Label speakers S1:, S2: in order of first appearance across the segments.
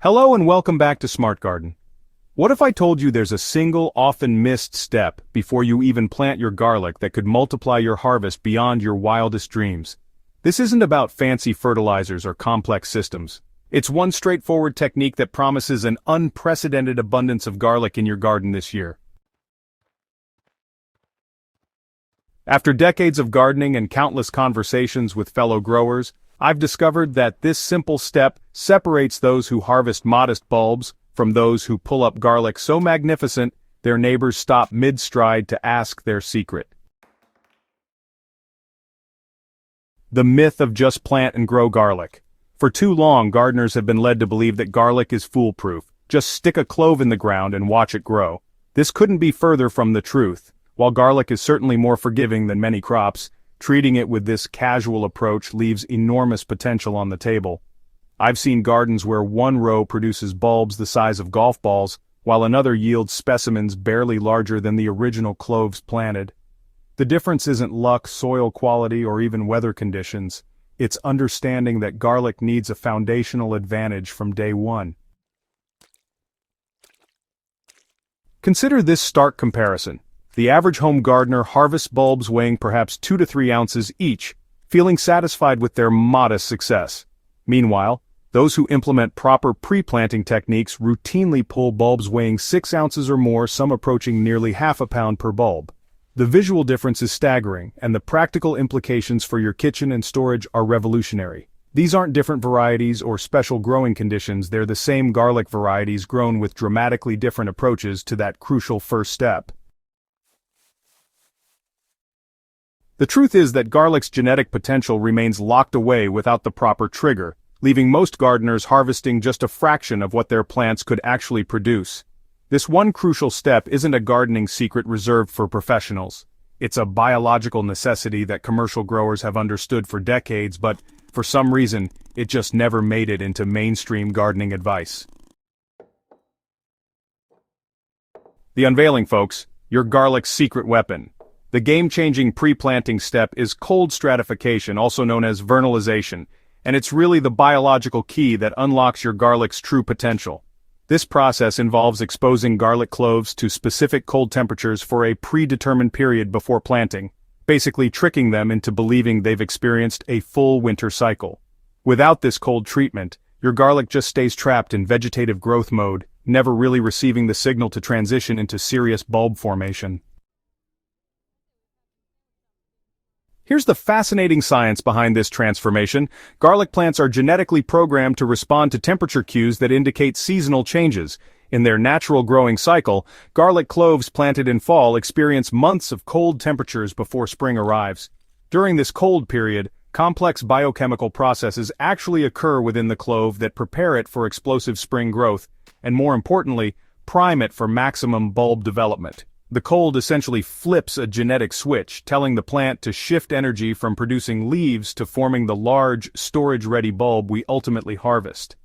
S1: Hello and welcome back to Smart Garden. What if I told you there's a single, often missed step before you even plant your garlic that could multiply your harvest beyond your wildest dreams? This isn't about fancy fertilizers or complex systems. It's one straightforward technique that promises an unprecedented abundance of garlic in your garden this year. After decades of gardening and countless conversations with fellow growers, I've discovered that this simple step separates those who harvest modest bulbs from those who pull up garlic so magnificent their neighbors stop mid-stride to ask their secret. The myth of just plant and grow garlic. For too long, gardeners have been led to believe that garlic is foolproof. Just stick a clove in the ground and watch it grow. This couldn't be further from the truth. While garlic is certainly more forgiving than many crops, treating it with this casual approach leaves enormous potential on the table. I've seen gardens where one row produces bulbs the size of golf balls, while another yields specimens barely larger than the original cloves planted. The difference isn't luck, soil quality, or even weather conditions. It's understanding that garlic needs a foundational advantage from day one. Consider this stark comparison. The average home gardener harvests bulbs weighing perhaps 2 to 3 ounces each, feeling satisfied with their modest success. Meanwhile, those who implement proper pre-planting techniques routinely pull bulbs weighing 6 ounces or more, some approaching nearly half a pound per bulb. The visual difference is staggering, and the practical implications for your kitchen and storage are revolutionary. These aren't different varieties or special growing conditions, they're the same garlic varieties grown with dramatically different approaches to that crucial first step. The truth is that garlic's genetic potential remains locked away without the proper trigger, leaving most gardeners harvesting just a fraction of what their plants could actually produce. This one crucial step isn't a gardening secret reserved for professionals. It's a biological necessity that commercial growers have understood for decades, but, for some reason, it just never made it into mainstream gardening advice. The unveiling, folks, your garlic's secret weapon. The game-changing pre-planting step is cold stratification, also known as vernalization, and it's really the biological key that unlocks your garlic's true potential. This process involves exposing garlic cloves to specific cold temperatures for a predetermined period before planting, basically tricking them into believing they've experienced a full winter cycle. Without this cold treatment, your garlic just stays trapped in vegetative growth mode, never really receiving the signal to transition into serious bulb formation. Here's the fascinating science behind this transformation. Garlic plants are genetically programmed to respond to temperature cues that indicate seasonal changes. In their natural growing cycle, garlic cloves planted in fall experience months of cold temperatures before spring arrives. During this cold period, complex biochemical processes actually occur within the clove that prepare it for explosive spring growth, and more importantly, prime it for maximum bulb development. The cold essentially flips a genetic switch, telling the plant to shift energy from producing leaves to forming the large, storage-ready bulb we ultimately harvest.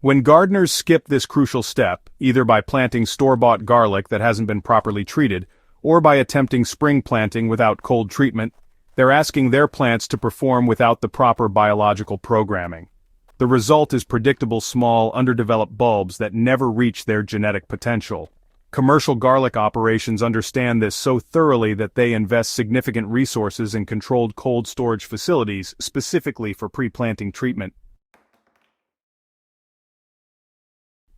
S1: When gardeners skip this crucial step, either by planting store-bought garlic that hasn't been properly treated, or by attempting spring planting without cold treatment, they're asking their plants to perform without the proper biological programming. The result is predictable small, underdeveloped bulbs that never reach their genetic potential. Commercial garlic operations understand this so thoroughly that they invest significant resources in controlled cold storage facilities specifically for pre-planting treatment.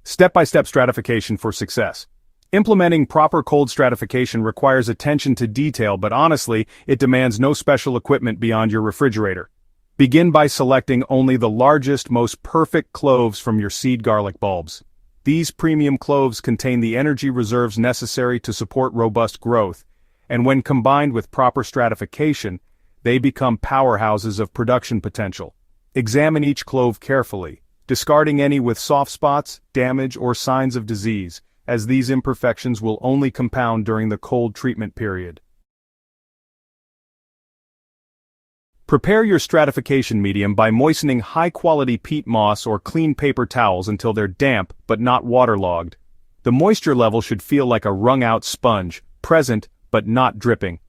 S1: Step-by-step stratification for success. Implementing proper cold stratification requires attention to detail, but honestly, it demands no special equipment beyond your refrigerator. Begin by selecting only the largest, most perfect cloves from your seed garlic bulbs. These premium cloves contain the energy reserves necessary to support robust growth, and when combined with proper stratification, they become powerhouses of production potential. Examine each clove carefully, discarding any with soft spots, damage, or signs of disease, as these imperfections will only compound during the cold treatment period. Prepare your stratification medium by moistening high-quality peat moss or clean paper towels until they're damp but not waterlogged. The moisture level should feel like a wrung-out sponge, present but not dripping.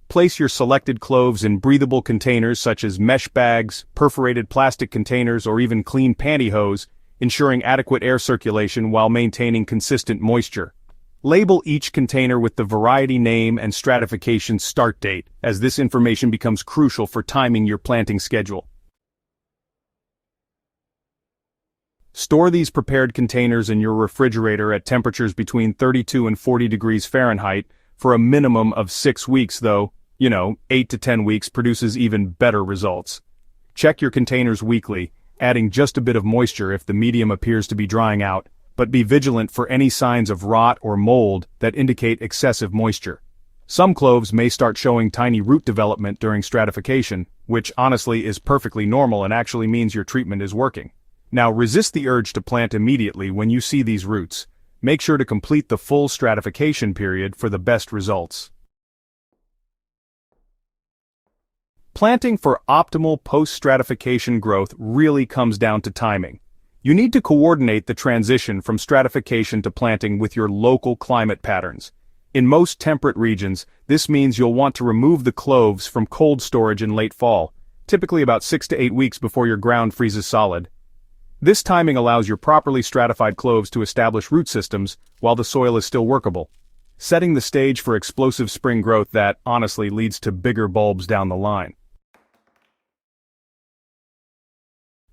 S1: Place your selected cloves in breathable containers such as mesh bags, perforated plastic containers, or even clean pantyhose, ensuring adequate air circulation while maintaining consistent moisture. Label each container with the variety name and stratification start date, as this information becomes crucial for timing your planting schedule. Store these prepared containers in your refrigerator at temperatures between 32 and 40 degrees Fahrenheit for a minimum of 6 weeks, though, 8 to 10 weeks produces even better results. Check your containers weekly, adding just a bit of moisture if the medium appears to be drying out, but be vigilant for any signs of rot or mold that indicate excessive moisture. Some cloves may start showing tiny root development during stratification, which honestly is perfectly normal and actually means your treatment is working. Now resist the urge to plant immediately when you see these roots. Make sure to complete the full stratification period for the best results. Planting for optimal post-stratification growth really comes down to timing. You need to coordinate the transition from stratification to planting with your local climate patterns. In most temperate regions, this means you'll want to remove the cloves from cold storage in late fall, typically about 6 to 8 weeks before your ground freezes solid. This timing allows your properly stratified cloves to establish root systems while the soil is still workable, setting the stage for explosive spring growth that, honestly, leads to bigger bulbs down the line.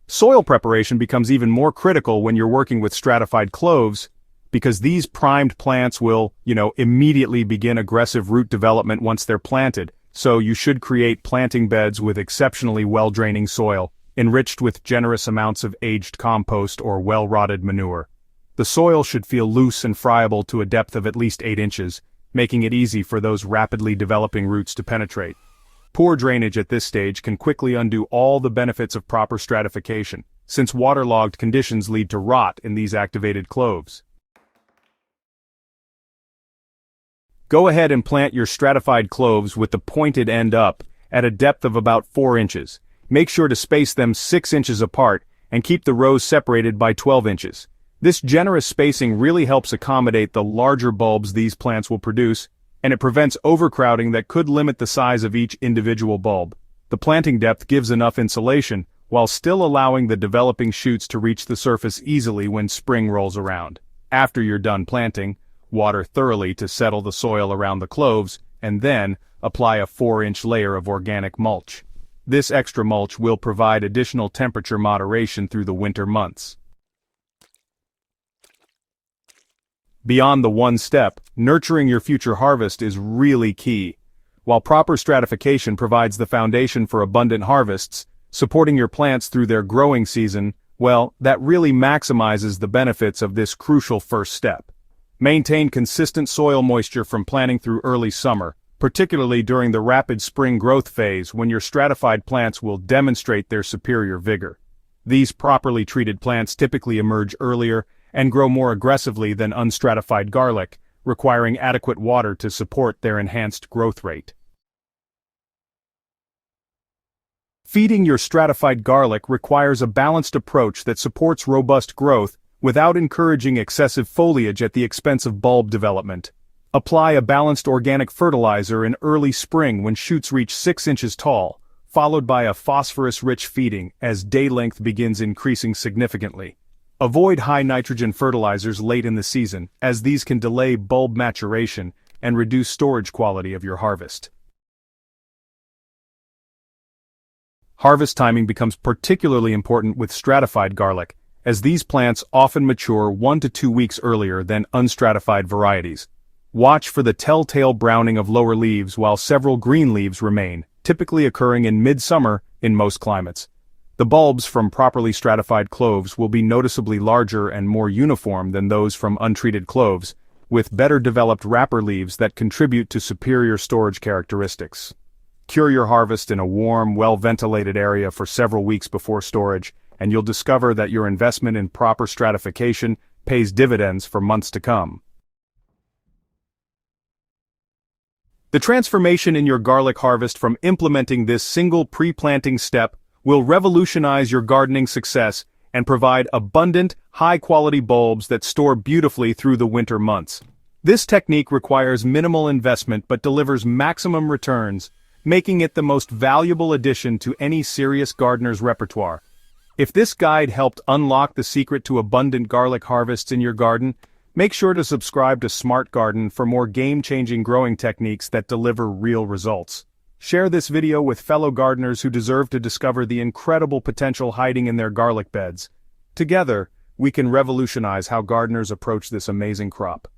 S1: Soil preparation becomes even more critical when you're working with stratified cloves, because these primed plants will, immediately begin aggressive root development once they're planted, so you should create planting beds with exceptionally well-draining soil, enriched with generous amounts of aged compost or well-rotted manure. The soil should feel loose and friable to a depth of at least 8 inches, making it easy for those rapidly developing roots to penetrate. Poor drainage at this stage can quickly undo all the benefits of proper stratification, since waterlogged conditions lead to rot in these activated cloves. Go ahead and plant your stratified cloves with the pointed end up, at a depth of about 4 inches. Make sure to space them 6 inches apart and keep the rows separated by 12 inches. This generous spacing really helps accommodate the larger bulbs these plants will produce, and it prevents overcrowding that could limit the size of each individual bulb. The planting depth gives enough insulation, while still allowing the developing shoots to reach the surface easily when spring rolls around. After you're done planting, water thoroughly to settle the soil around the cloves, and then apply a 4-inch layer of organic mulch. This extra mulch will provide additional temperature moderation through the winter months. Beyond the one step, nurturing your future harvest is really key. While proper stratification provides the foundation for abundant harvests, supporting your plants through their growing season, well, that really maximizes the benefits of this crucial first step. Maintain consistent soil moisture from planting through early summer, particularly during the rapid spring growth phase when your stratified plants will demonstrate their superior vigor. These properly treated plants typically emerge earlier and grow more aggressively than unstratified garlic, requiring adequate water to support their enhanced growth rate. Feeding your stratified garlic requires a balanced approach that supports robust growth without encouraging excessive foliage at the expense of bulb development. Apply a balanced organic fertilizer in early spring when shoots reach 6 inches tall, followed by a phosphorus-rich feeding as day length begins increasing significantly. Avoid high nitrogen fertilizers late in the season, as these can delay bulb maturation and reduce storage quality of your harvest. Harvest timing becomes particularly important with stratified garlic, as these plants often mature 1 to 2 weeks earlier than unstratified varieties. Watch for the telltale browning of lower leaves while several green leaves remain, typically occurring in midsummer in most climates. The bulbs from properly stratified cloves will be noticeably larger and more uniform than those from untreated cloves, with better developed wrapper leaves that contribute to superior storage characteristics. Cure your harvest in a warm, well-ventilated area for several weeks before storage, and you'll discover that your investment in proper stratification pays dividends for months to come. The transformation in your garlic harvest from implementing this single pre-planting step will revolutionize your gardening success and provide abundant, high-quality bulbs that store beautifully through the winter months. This technique requires minimal investment but delivers maximum returns, making it the most valuable addition to any serious gardener's repertoire. If this guide helped unlock the secret to abundant garlic harvests in your garden, make sure to subscribe to Smart Garden for more game-changing growing techniques that deliver real results. Share this video with fellow gardeners who deserve to discover the incredible potential hiding in their garlic beds. Together, we can revolutionize how gardeners approach this amazing crop.